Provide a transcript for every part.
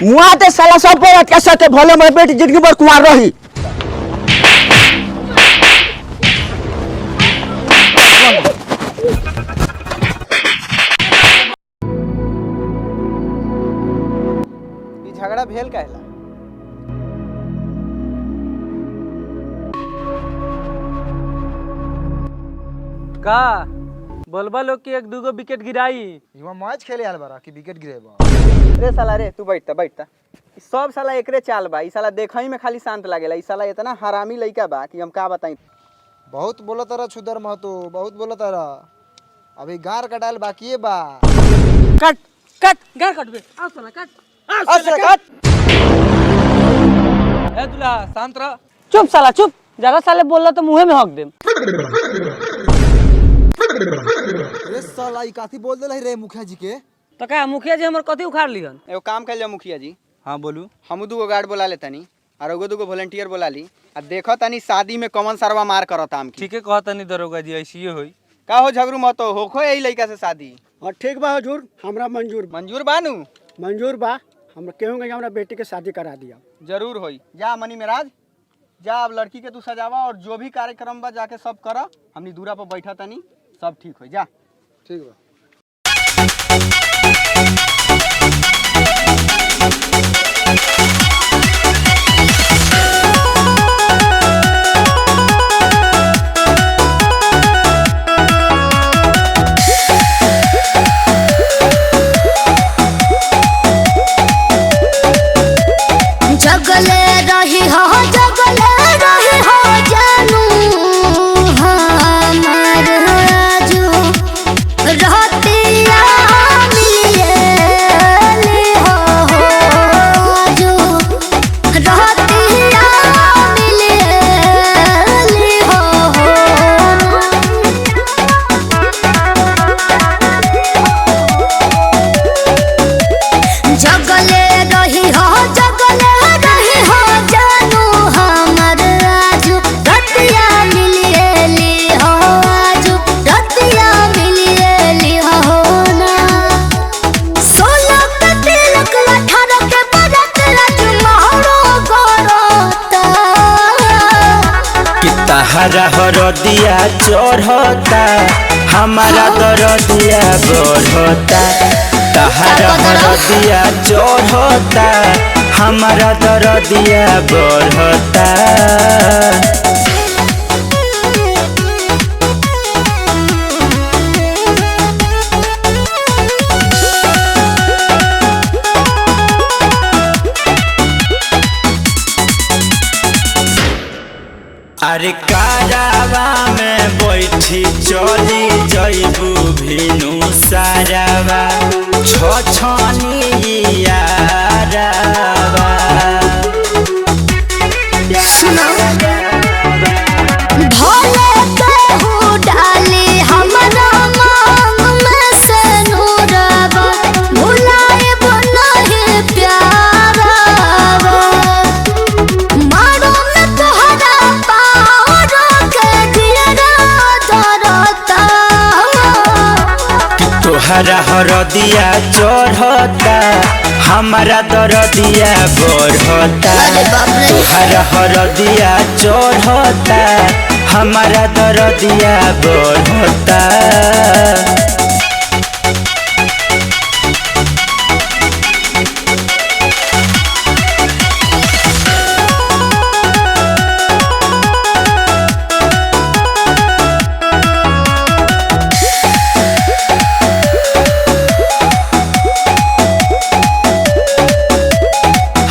वहाँ ते साला सब पर कैसे थे भले मैं बेटी जिंदगी भर कुंवार रही। झगड़ा भेल कहला का बोलबा लोग कि एक दूगो विकेट गिराई युवा मैच खेले आल बारा कि विकेट गिरेबा। रे साला रे तू बैठता सब साला एकरे चाल बा। ई साला देखई में खाली शांत लागेला। ई साला इतना हरामी लइका बा कि हम का बताई। बहुत बोला तारा छुदर महतो, बहुत बोला तारा। अभी गार कटाल बाकी बा। कट कट गार कट बे आओ साला कट आ साला कट। ए दुल्हा शांत रह। चुप साला चुप, ज्यादा साले बोल रहा तो मुंह में हक दे। रे साला ई काथी बोल देला रे मुखिया जी के। तो क्या मुखिया जी हमर कथी उखाड़ लिहन? एगो काम कर लिया मुखिया जी। हाँ बोलू। हम दूगो गार्ड बोला लेतानी और एगो दूगो वॉलंटियर बोला ली। आ देखो तनी शादी में कौन सरवा मार करत आम की। ठीक है कहता नहीं दरोगा जी ऐसी होई। का हो झगड़ू मत होखो यही लइका से शादी। और ठीक बा हुजूर, हमरा मंजूर बानू। मंजूर बा। हम कहूँगा कि हमरा बेटी के शादी करा दिया। जरूर होई। जा मनी मेराज जा, अब लड़की के तू सजावा और जो भी कार्यक्रम बा जाके सब करा। हमनी दूरा पर बैठा तनी सब ठीक हो जा। ठीक बा। जगले रही हो जानू हमार राजू रहतिया मिलिए हो जो रहतिया मिलिए हो जगले रही हो जानू हमर आजू रतिया मिलिए हो आजू रतिया मिलिए हो ना 16 के तिलक 18 के बरत राजू महरो गरता कि तहरा हरदिया चढ़ता हमारा दरदिया बढ़ता। तहरा हरदिया चढ़ता हमारा दरदिया बढ़ता। अरे कारावा में बैठी चली जइबू भिनु सारावा छछनी यारावा। भोले कहू डाली हमरा मांग में से नूरवा भुलाएब नहीं प्यारवा मारो में तोहरा पार के दियरा दरता कि तोहरा हरदिया चढ़ता हमारा दरदिया बढ़ता। तोहरा हरदिया चढ़ता हमारा दरदिया बढ़ता।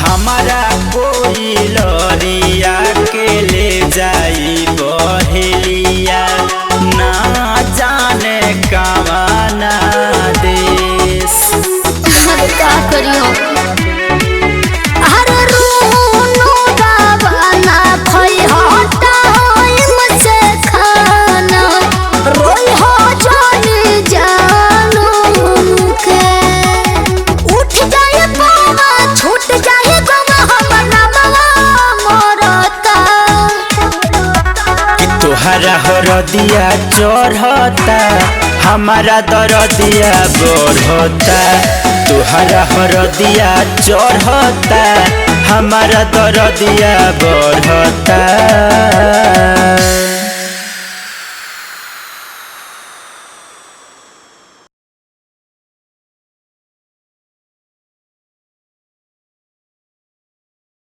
हमारा कोई लरिया के ले जाई बहेलिया ना जाने कवाना देश। का करियो हर रूनो गावाना खोई होता मुझसे खाना रोई हो जानी जानू के उठ जाए पावा छूट जाए गवा हमर नामवा मरता कि तोहरा हरदिया चढ़ता हमारा दरदिया बढ़ता, तुहरा हरदिया चढ़ता, हमारा दरदिया बढ़ता।